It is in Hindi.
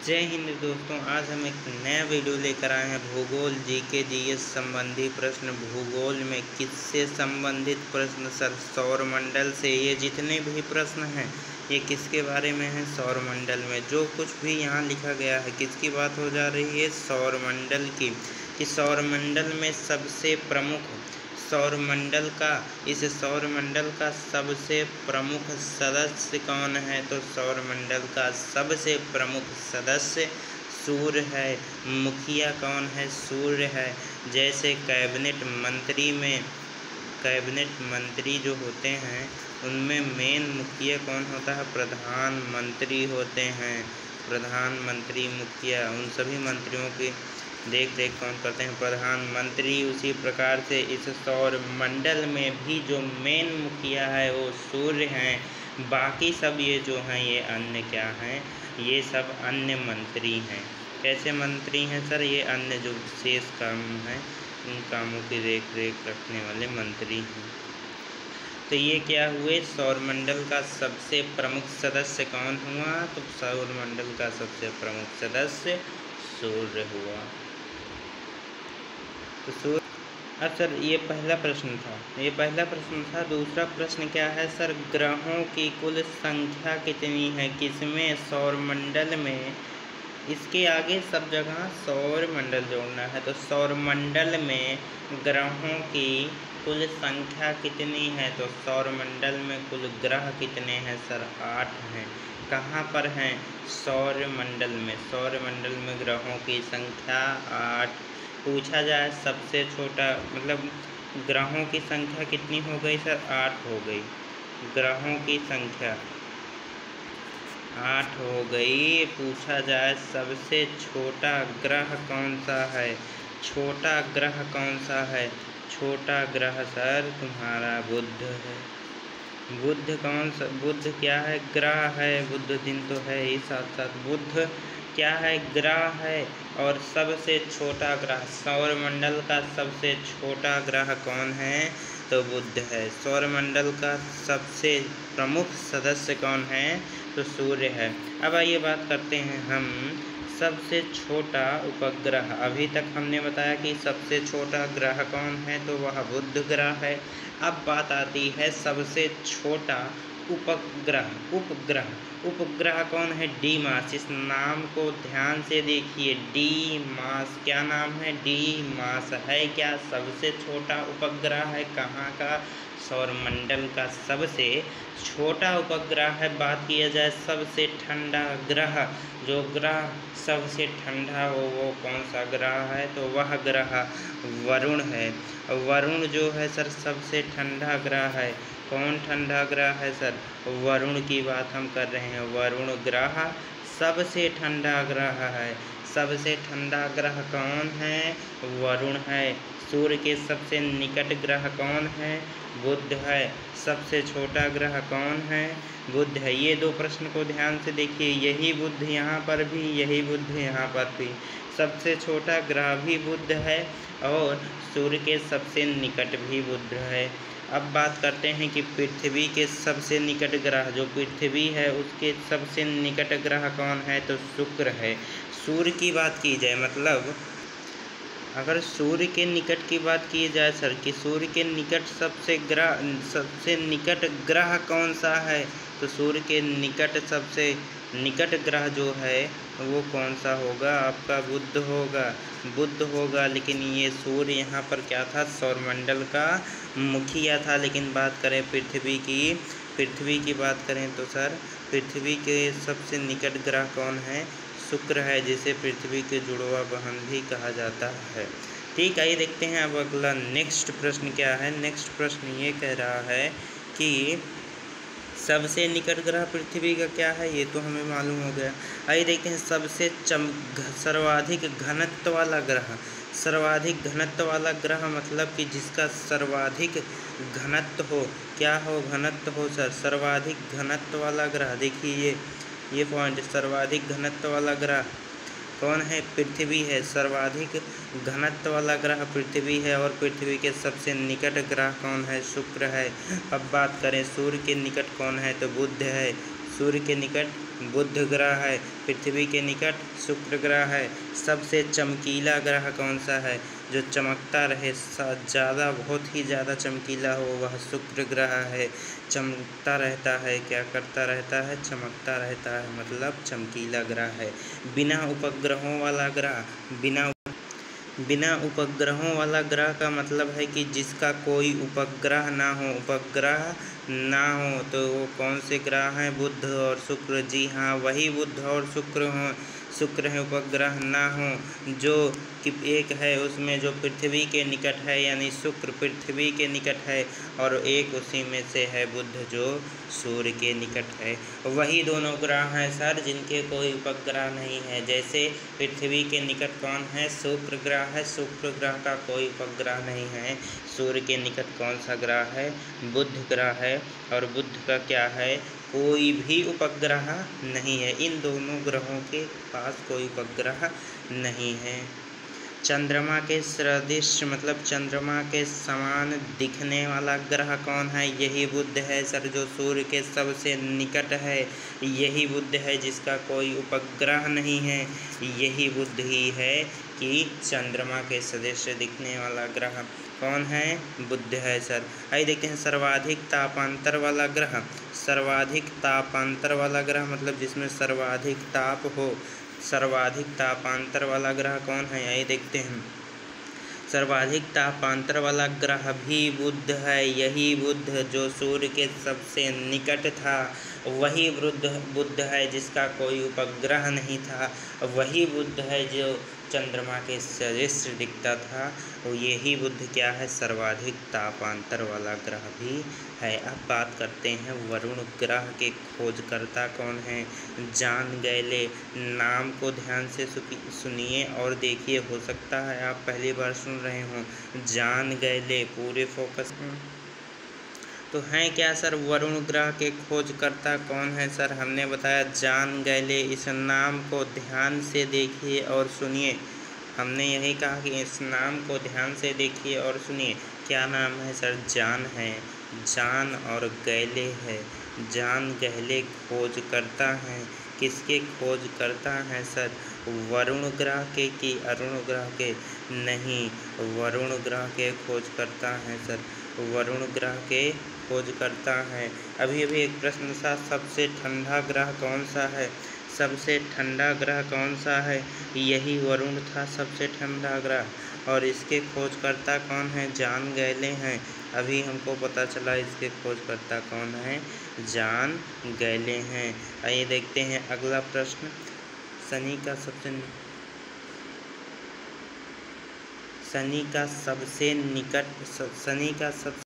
जय हिंद दोस्तों, आज हम एक नया वीडियो लेकर आए हैं। भूगोल जीके जीएस संबंधी प्रश्न। भूगोल में किससे संबंधित प्रश्न सर? सौरमंडल से। ये जितने भी प्रश्न हैं ये किसके बारे में है? सौरमंडल में। जो कुछ भी यहाँ लिखा गया है किसकी बात हो जा रही है? सौरमंडल की। कि सौरमंडल में सबसे प्रमुख इस सौरमंडल का सबसे प्रमुख सदस्य कौन है? तो सौरमंडल का सबसे प्रमुख सदस्य सूर्य है। मुखिया कौन है? सूर्य है। जैसे कैबिनेट मंत्री जो होते हैं उनमें मेन मुखिया कौन होता है? प्रधानमंत्री होते हैं। प्रधानमंत्री मुखिया, उन सभी मंत्रियों की देख रेख कौन करते हैं? प्रधानमंत्री। उसी प्रकार से इस सौरमंडल में भी जो मेन मुखिया है वो सूर्य हैं। बाकी सब ये जो हैं ये अन्य क्या हैं? ये सब अन्य मंत्री हैं। कैसे मंत्री हैं सर? ये अन्य जो विशेष काम हैं उन कामों की देख रेख रखने वाले मंत्री हैं। तो ये क्या हुए? सौरमंडल का सबसे प्रमुख सदस्य कौन हुआ? तो सौरमंडल का सबसे प्रमुख सदस्य सूर्य हुआ। तो सूर्य। अब सर ये पहला प्रश्न था। दूसरा प्रश्न क्या है सर? ग्रहों की कुल संख्या कितनी है? किसमें? सौरमंडल में। इसके आगे सब जगह सौरमंडल जोड़ना है। तो सौरमंडल में ग्रहों की कुल संख्या कितनी है? तो सौरमंडल में कुल ग्रह कितने हैं सर? 8 हैं। कहाँ पर हैं? सौरमंडल में। सौरमंडल में ग्रहों की संख्या 8। पूछा जाए सबसे छोटा, मतलब ग्रहों की संख्या कितनी हो गई सर? 8 हो गई। ग्रहों की संख्या 8 हो गई। पूछा जाए सबसे छोटा ग्रह कौन सा है? छोटा ग्रह कौन सा है? छोटा ग्रह सर तुम्हारा बुध है। बुध कौन सा? बुध क्या है? ग्रह है। बुध दिन तो है ही, साथ साथ बुध क्या है? ग्रह है। और सबसे छोटा ग्रह, सौरमंडल का सबसे छोटा ग्रह कौन है? तो बुध है। सौरमंडल का सबसे प्रमुख सदस्य कौन है? तो सूर्य है। अब आइए बात करते हैं हम सबसे छोटा उपग्रह। अभी तक हमने बताया कि सबसे छोटा ग्रह कौन है? तो वह बुध ग्रह है। अब बात आती है सबसे छोटा उपग्रह कौन है? डीमास। इस नाम को ध्यान से देखिए, डीमास। क्या नाम है? डीमास है। क्या सबसे छोटा उपग्रह है? कहाँ का? सौरमंडल का सबसे छोटा उपग्रह है। बात किया जाए सबसे ठंडा ग्रह, जो ग्रह सबसे ठंडा हो वो कौन सा ग्रह है? तो वह ग्रह वरुण है। वरुण जो है सर सबसे ठंडा ग्रह है। कौन ठंडा ग्रह है सर? वरुण की बात हम कर रहे हैं। वरुण ग्रह सबसे ठंडा ग्रह है। सबसे ठंडा ग्रह कौन है? वरुण है। सूर्य के सबसे निकट ग्रह कौन है? बुध है। सबसे छोटा ग्रह कौन है? बुध है। ये दो प्रश्न को ध्यान से देखिए, यही बुध यहाँ पर भी, यही बुध यहाँ पर भी। सबसे छोटा ग्रह भी बुध है और सूर्य के सबसे निकट भी बुध है। अब बात करते हैं कि पृथ्वी के सबसे निकट ग्रह, जो पृथ्वी है उसके सबसे निकट ग्रह कौन है? तो शुक्र है। सूर्य की बात की जाए, मतलब अगर सूर्य के निकट की बात की जाए सर कि सूर्य के निकट सबसे निकट ग्रह कौन सा है? तो सूर्य के निकट सबसे निकट ग्रह जो है वो कौन सा होगा? आपका बुध होगा। लेकिन ये सूर्य यहाँ पर क्या था? सौरमंडल का मुखिया था। लेकिन बात करें पृथ्वी की बात करें तो सर पृथ्वी के सबसे निकट ग्रह कौन है? शुक्र है, जिसे पृथ्वी के जुड़वा बहन भी कहा जाता है। ठीक, आइए देखते हैं अब अगला नेक्स्ट प्रश्न क्या है। नेक्स्ट प्रश्न ये कह रहा है कि सबसे निकट ग्रह पृथ्वी का क्या है? ये तो हमें मालूम हो गया। आइए देखते हैं सबसे सर्वाधिक घनत्व वाला ग्रह। सर्वाधिक घनत्व वाला ग्रह मतलब कि जिसका सर्वाधिक घनत्व हो। क्या हो? घनत्व हो सर। सर्वाधिक घनत्व वाला ग्रह, देखिए ये पॉइंट, सर्वाधिक घनत्व वाला ग्रह कौन है? पृथ्वी है। सर्वाधिक घनत्व वाला ग्रह पृथ्वी है और पृथ्वी के सबसे निकट ग्रह कौन है? शुक्र है। अब बात करें सूर्य के निकट कौन है? तो बुध है। सूर्य के निकट बुध ग्रह है, पृथ्वी के निकट शुक्र ग्रह है। सबसे चमकीला ग्रह कौन सा है? जो चमकता रहे, ज़्यादा, बहुत ही ज़्यादा चमकीला हो, वह शुक्र ग्रह है। चमकता रहता है, क्या करता रहता है? चमकता रहता है, मतलब चमकीला ग्रह है। बिना उपग्रहों वाला ग्रह, बिना उपग्रहों वाला ग्रह का मतलब है कि जिसका कोई उपग्रह ना हो, उपग्रह ना हो, तो वो कौन से ग्रह हैं? बुध और शुक्र। जी हाँ, वही बुध और शुक्र हों, शुक्र है, उपग्रह ना हो। जो कि एक है उसमें जो पृथ्वी के निकट है, यानी शुक्र पृथ्वी के निकट है, और एक उसी में से है बुध जो सूर्य के निकट है। वही दोनों ग्रह हैं सर जिनके कोई उपग्रह नहीं है। जैसे पृथ्वी के निकट कौन है? शुक्र ग्रह है, शुक्र ग्रह का कोई उपग्रह नहीं है। सूर्य के निकट कौन सा ग्रह है? बुध ग्रह है, और बुध का क्या है? कोई भी उपग्रह नहीं है। इन दोनों ग्रहों के पास कोई उपग्रह नहीं है। चंद्रमा के सदृश, मतलब चंद्रमा के समान दिखने वाला ग्रह कौन है? यही बुध है सर, जो सूर्य के सबसे निकट है। यही बुध है जिसका कोई उपग्रह नहीं है। यही बुध ही है कि चंद्रमा के सदृश दिखने वाला ग्रह कौन है? बुध है सर। आइए देखते हैं सर्वाधिक तापांतर वाला ग्रह। सर्वाधिक तापांतर वाला ग्रह मतलब जिसमें सर्वाधिक ताप हो, सर्वाधिक तापांतर वाला ग्रह कौन है? आइए देखते हैं। सर्वाधिक तापांतर वाला ग्रह भी बुध है। यही बुध जो सूर्य के सबसे निकट था, वही बुध है जिसका कोई उपग्रह नहीं था। वही बुध है जो चंद्रमा के सदृश दिखता था। यही बुध क्या है? सर्वाधिक तापांतर वाला ग्रह भी है। अब बात करते हैं वरुण ग्रह के खोजकर्ता कौन है? जॉन गैले। नाम को ध्यान से सुनिए और देखिए, हो सकता है आप पहली बार सुन रहे हों। जॉन गैले, पूरे फोकस। तो हैं क्या सर वरुण ग्रह के खोजकर्ता कौन है? सर हमने बताया जॉन गैले। इस नाम को ध्यान से देखिए और सुनिए। हमने यही कहा कि इस नाम को ध्यान से देखिए और सुनिए। क्या नाम है सर? जॉन है। जॉन और गैले है। जॉन गैले खोज करता है। किसके खोज करता है सर? वरुण ग्रह के कि अरुण ग्रह के? नहीं, वरुण ग्रह के खोज करता है सर। वरुण ग्रह के खोज करता है। अभी अभी एक प्रश्न था, सबसे ठंडा ग्रह कौन सा है? सबसे ठंडा ग्रह कौन सा है? यही वरुण था, सबसे ठंडा ग्रह। और इसके खोजकर्ता कौन है? जॉन गैले हैं। अभी हमको पता चला इसके खोजकर्ता कौन है? जॉन गैले हैं। आइए देखते हैं अगला प्रश्न। शनि का सबसे निकट, शनि का सबसे